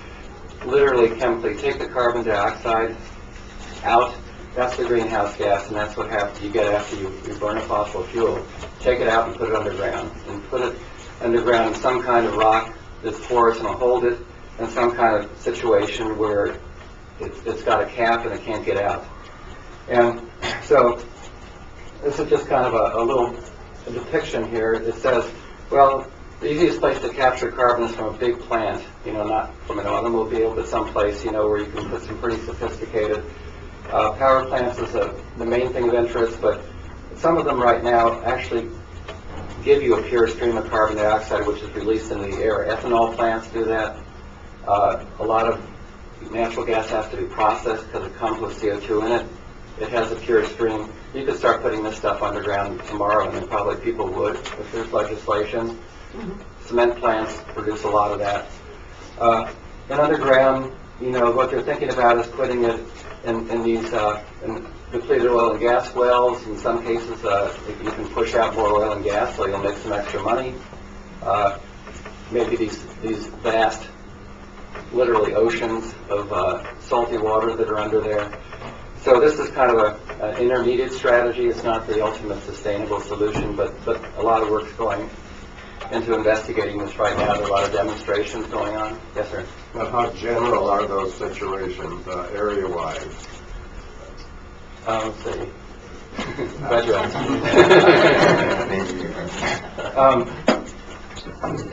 literally chemically take the carbon dioxide out. That's the greenhouse gas, and that's what you get after you burn a fossil fuel. Take it out and put it underground, and put it underground in some kind of rock that's porous and will hold it, in some kind of situation where it's got a cap and it can't get out. And so this is just kind of a little depiction here. It says, well, the easiest place to capture carbon is from a big plant, not from an automobile, but someplace, where you can put some pretty sophisticated power plants is the main thing of interest, but some of them right now actually give you a pure stream of carbon dioxide, which is released into the air. Ethanol plants do that. A lot of natural gas has to be processed because it comes with CO2 in it. It has a pure stream. You could start putting this stuff underground tomorrow, and probably people would if there's legislation. Cement plants produce a lot of that. And underground, what they're thinking about is putting it in these depleted oil and gas wells. In some cases, you can push out more oil and gas, so you'll make some extra money. Maybe these vast, literally oceans of salty water that are under there. So this is kind of an intermediate strategy. It's not the ultimate sustainable solution, but a lot of work's going into investigating this right now. There are a lot of demonstrations going on. Yes, sir. Now, how general are those situations, area-wise? Let's see. Glad you asked.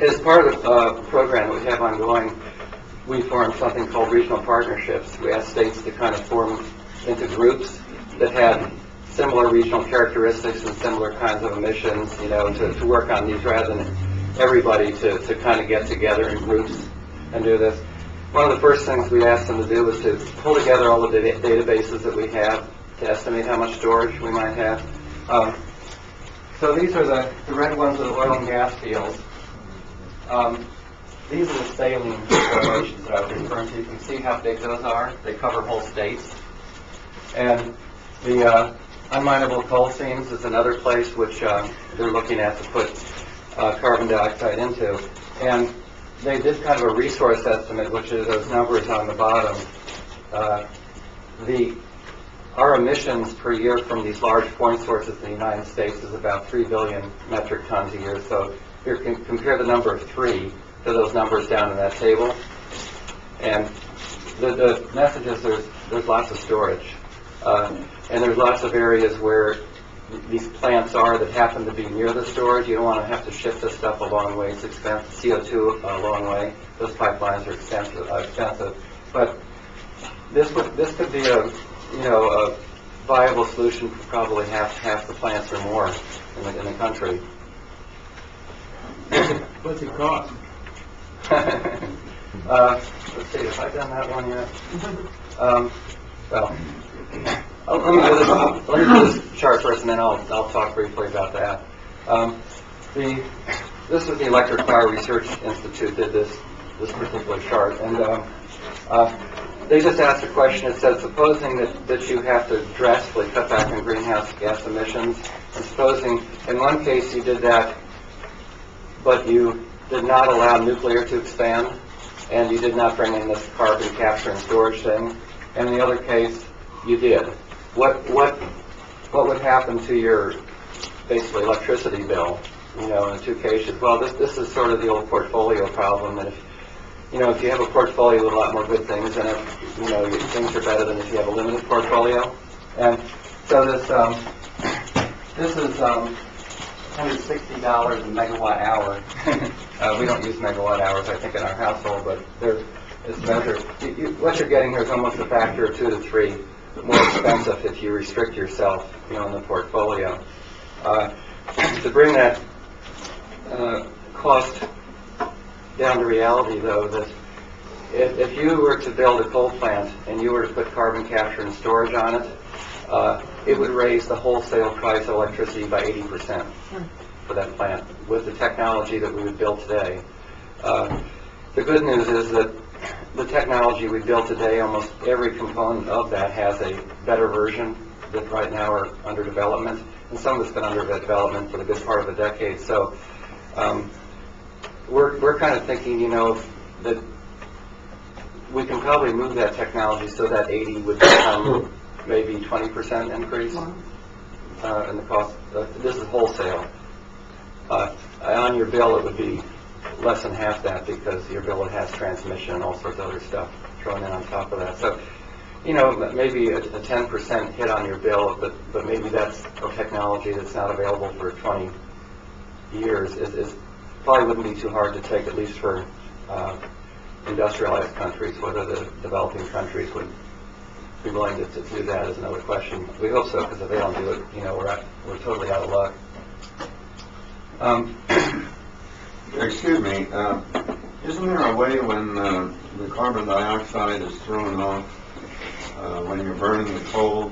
As part of the program that we have ongoing, we formed something called regional partnerships. We asked states to kind of form into groups that had similar regional characteristics and similar kinds of emissions, to work on these rather than everybody to kind of get together in groups and do this. One of the first things we asked them to do was to pull together all of the databases that we have to estimate how much storage we might have. So these are the red ones are the oil and gas fields. These are the saline formations that I was referring to. You can see how big those are. They cover whole states. And the unminable coal seams is another place which they're looking at to put carbon dioxide into. And they did kind of a resource estimate, which is those numbers on the bottom. Our emissions per year from these large point sources in the United States is about 3 billion metric tons a year. So you can compare the number of 3 to those numbers down in that table. And the message is there's lots of storage. And there's lots of areas where these plants are that happen to be near the storage. You don't want to have to ship this stuff a long way. It's expensive. CO2 a long way. Those pipelines are expensive. But this could be a viable solution for probably half the plants or more in the country. What's it cost? Let's see, have I done that one yet? Let me do this chart first, and then I'll talk briefly about that. This is the Electric Power Research Institute did this particular chart, and they just asked a question. It said, supposing that you have to drastically cut back on greenhouse gas emissions, and supposing in one case you did that, but you did not allow nuclear to expand, and you did not bring in this carbon capture and storage thing, and in the other case you did. What would happen to your basically electricity bill? In the two cases. Well, this is sort of the old portfolio problem. And if you have a portfolio with a lot more good things in it, your things are better than if you have a limited portfolio. And so this is $160 a megawatt hour. We don't use megawatt hours, I think, in our household, but it's measured. What you're getting here is almost a factor of 2 to 3 more expensive if you restrict yourself, in the portfolio. To bring that cost down to reality, though, that if you were to build a coal plant and you were to put carbon capture and storage on it, it would raise the wholesale price of electricity by 80% for that plant with the technology that we would build today. The good news is that the technology we build today, almost every component of that has a better version that right now are under development, and some of it's been under development for the good part of a decade. So we're kind of thinking, that we can probably move that technology so that 80 would become maybe 20% increase in the cost. This is wholesale. On your bill, it would be less than half that because your bill has transmission and all sorts of other stuff thrown in on top of that. So, maybe a 10% hit on your bill, but maybe that's a technology that's not available for 20 years. Is probably wouldn't be too hard to take, at least for industrialized countries. Whether the developing countries would be willing to do that is another question. We hope so, because if they don't do it, we're totally out of luck. Excuse me, isn't there a way when the carbon dioxide is thrown off when you're burning the coal,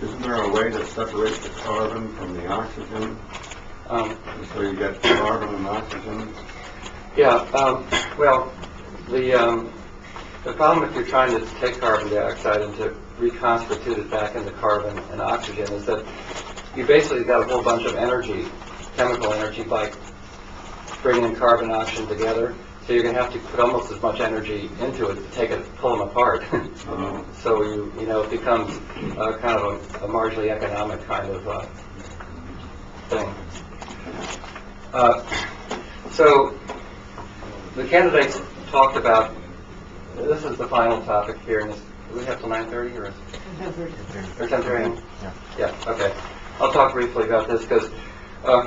isn't there a way to separate the carbon from the oxygen? So you get carbon and oxygen? Yeah, well, The problem if you're trying to take carbon dioxide and to reconstitute it back into carbon and oxygen is that you basically got a whole bunch of energy, chemical energy, by bringing carbon and oxygen together. So you're going to have to put almost as much energy into it to take it, pull them apart. So you know, it becomes kind of a marginally economic kind of thing. So the candidates talked about, this is the final topic here, and do we have till 9:30 or 10:30? Yeah, okay. I'll talk briefly about this because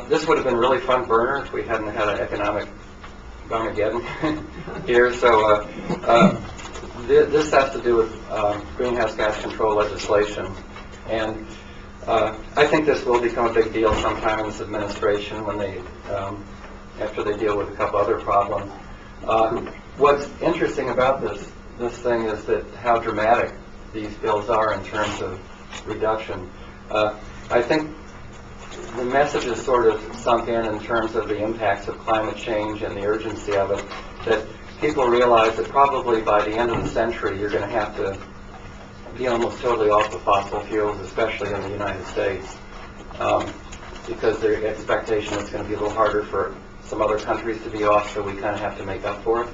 this would have been really front burner if we hadn't had an economic Armageddon here. So this has to do with greenhouse gas control legislation, and I think this will become a big deal sometime in this administration when they, after they deal with a couple other problems. What's interesting about this thing is that how dramatic these bills are in terms of reduction. I think the message is sort of sunk in terms of the impacts of climate change and the urgency of it, that people realize that probably by the end of the century you're going to have to be almost totally off the fossil fuels, especially in the United States, because the expectation is going to be a little harder for some other countries to be off, so we kind of have to make up for it.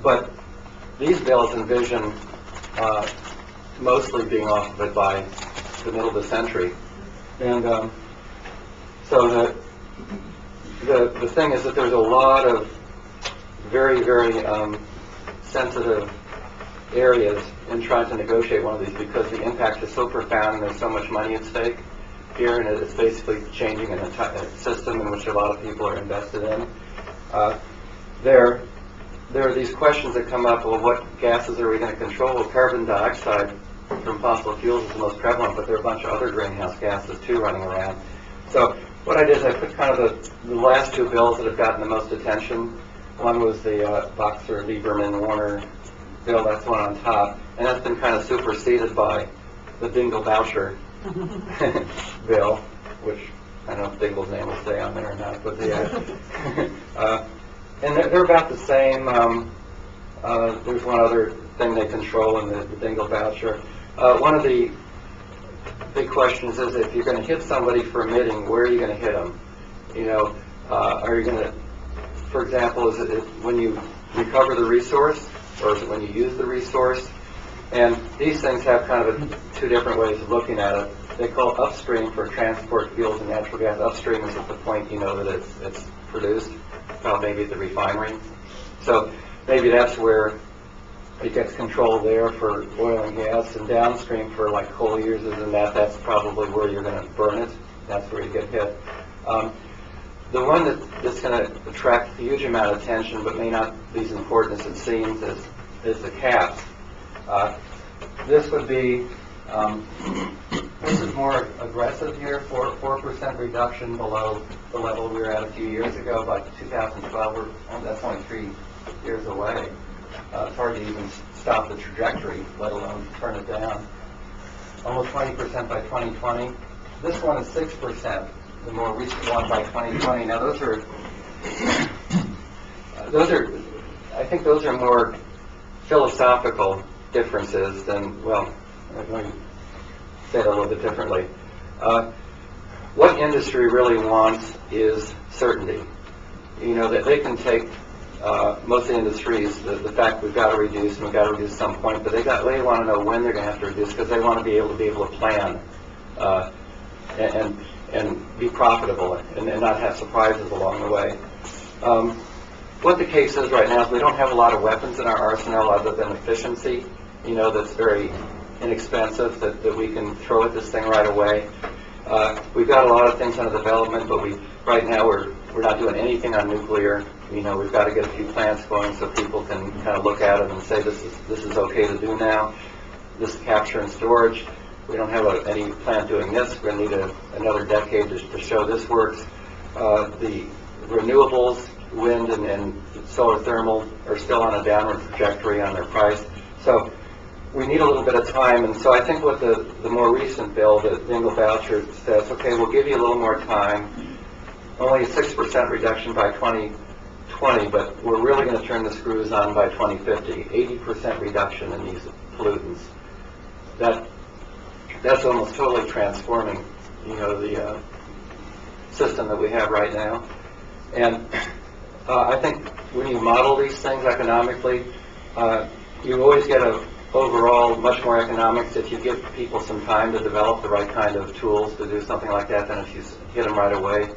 But these bills envision mostly being off of it by the middle of the century. And so the thing is that there's a lot of very, very sensitive areas in trying to negotiate one of these because the impact is so profound and there's so much money at stake here, and it's basically changing an entire system in which a lot of people are invested in. There are these questions that come up, well, what gases are we going to control? Well, carbon dioxide from fossil fuels is the most prevalent, but there are a bunch of other greenhouse gases too running around. So what I did is I put kind of the last two bills that have gotten the most attention. One was the Boxer, Lieberman, Warner bill, that's the one on top, and that's been kind of superseded by the Dingell-Boucher bill, which I don't know if Dingell's name will stay on there or not, but and they're about the same. There's one other thing they control in the Dingell-Boucher. One of the big questions is if you're going to hit somebody for emitting, where are you going to hit them? You know, are you going to, for example, is it when you recover the resource, or is it when you use the resource? And these things have kind of two different ways of looking at it. They call it upstream for transport fuels and natural gas. Upstream is at the point, you know, that it's produced, maybe at the refinery. So maybe that's where it gets controlled there for oil and gas, and downstream for like coal users and that's probably where you're going to burn it. That's where you get hit. The one that's going to attract a huge amount of attention but may not be as important as it seems is the caps. This would be, this is more aggressive here, 4% reduction below the level we were at a few years ago. By 2012, that's only 3 years away. It's hard to even stop the trajectory, let alone turn it down. Almost 20% by 2020. This one is 6%, the more recent one by 2020. Now those are, I think those are more philosophical differences than, well, let me say it a little bit differently. What industry really wants is certainty. You know, that they can take most of the industries, the fact we've got to reduce, and we've got to reduce at some point, but they want to know when they're going to have to reduce because they want to be able to plan and be profitable and not have surprises along the way. What the case is right now is we don't have a lot of weapons in our arsenal other than efficiency, you know, that's very inexpensive that we can throw at this thing right away. We've got a lot of things under development, but right now we're not doing anything on nuclear. You know, we've got to get a few plants going so people can kind of look at it and say this is okay to do now. This is capture and storage. We don't have any plant doing this. We're going to need another decade to show this works. The renewables, wind and solar thermal, are still on a downward trajectory on their price. So we need a little bit of time. And so I think what the more recent bill, the Dingell-Boucher, says, okay, we'll give you a little more time. Only a 6% reduction by 2020, but we're really going to turn the screws on by 2050. 80% reduction in these pollutants. That's almost totally transforming, the system that we have right now. And I think when you model these things economically, you always get overall much more economics if you give people some time to develop the right kind of tools to do something like that than if you hit them right away.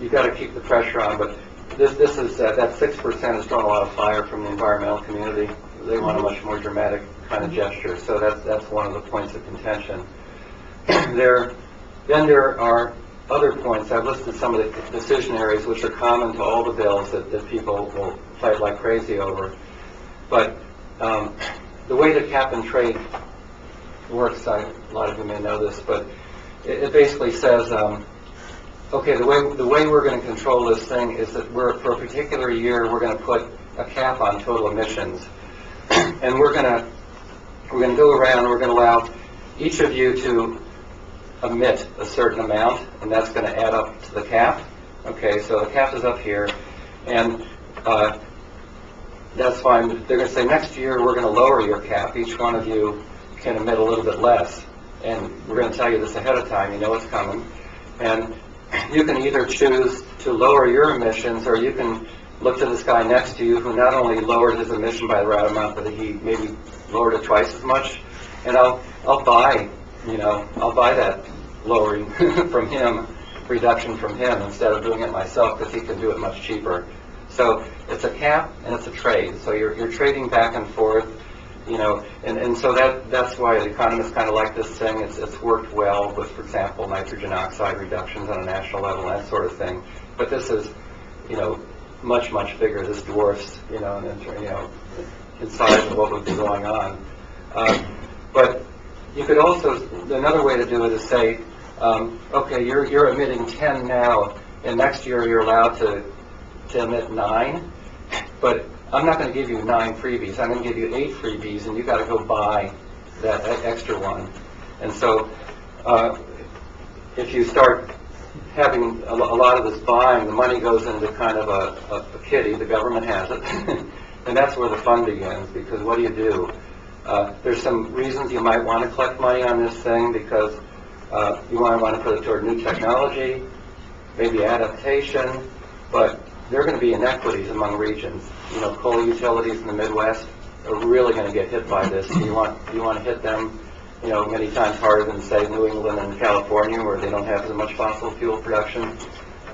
You've got to keep the pressure on, but this is that 6% has drawn a lot of fire from the environmental community. They want a much more dramatic kind of gesture, so that's one of the points of contention. Then there are other points. I've listed some of the decision areas which are common to all the bills that people will fight like crazy over. But the way the cap and trade works, a lot of you may know this, but it basically says, okay, the way we're going to control this thing is that for a particular year, we're going to put a cap on total emissions, and we're going to go around and we're going to allow each of you to emit a certain amount, and that's going to add up to the cap. Okay, so the cap is up here, and that's fine. They're going to say next year we're going to lower your cap. Each one of you can emit a little bit less, and we're going to tell you this ahead of time. You know it's coming, and you can either choose to lower your emissions, or you can look to this guy next to you who not only lowered his emission by the right amount, but he maybe lowered it twice as much, and I'll buy that lowering from him, reduction from him, instead of doing it myself, because he can do it much cheaper. So it's a cap and it's a trade. So you're trading back and forth, and so that's why the economists kind of like this thing. It's worked well with, for example, nitrogen oxide reductions on a national level, that sort of thing. But this is, much, much bigger. This dwarfs, in size of what would be going on. But you could also, another way to do it is say, okay, you're emitting 10 now, and next year you're allowed to emit 9, but I'm not going to give you 9 freebies. I'm going to give you 8 freebies, and you've got to go buy that extra one. And so if you start having a lot of this buying, the money goes into kind of a kitty. The government has it. And that's where the fun begins, because what do? There's some reasons you might want to collect money on this thing, because you might want to put it toward new technology, maybe adaptation, but there are going to be inequities among regions. Coal utilities in the Midwest are really going to get hit by this. You want to hit them, many times harder than, say, New England and California, where they don't have as much fossil fuel production.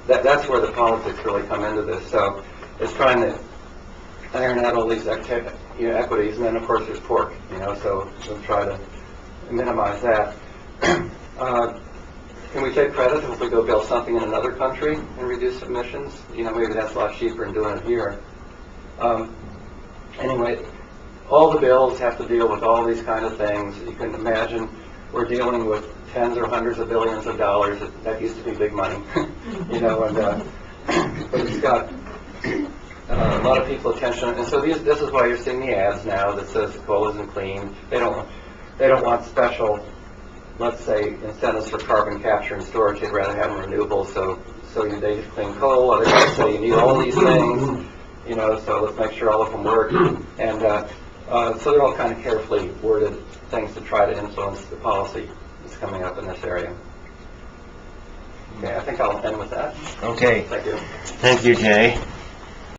That's where the politics really come into this. So it's trying to iron out all these equities, and then of course there's pork. So we'll try to minimize that. Can we take credit if we go build something in another country and reduce emissions? Maybe that's a lot cheaper than doing it here. Anyway, all the bills have to deal with all these kind of things. You can imagine we're dealing with tens or hundreds of billions of dollars. That used to be big money, but it's got a lot of people's attention. And so this is why you're seeing the ads now that says coal isn't clean. They don't want special, let's say, incentives for carbon capture and storage. They'd rather have them renewable. So they clean coal. Other guys say you need all these things. So let's make sure all of them work. And so they're all kind of carefully worded things to try to influence the policy that's coming up in this area. Okay, I think I'll end with that. Okay. Thank you. Thank you, Jay.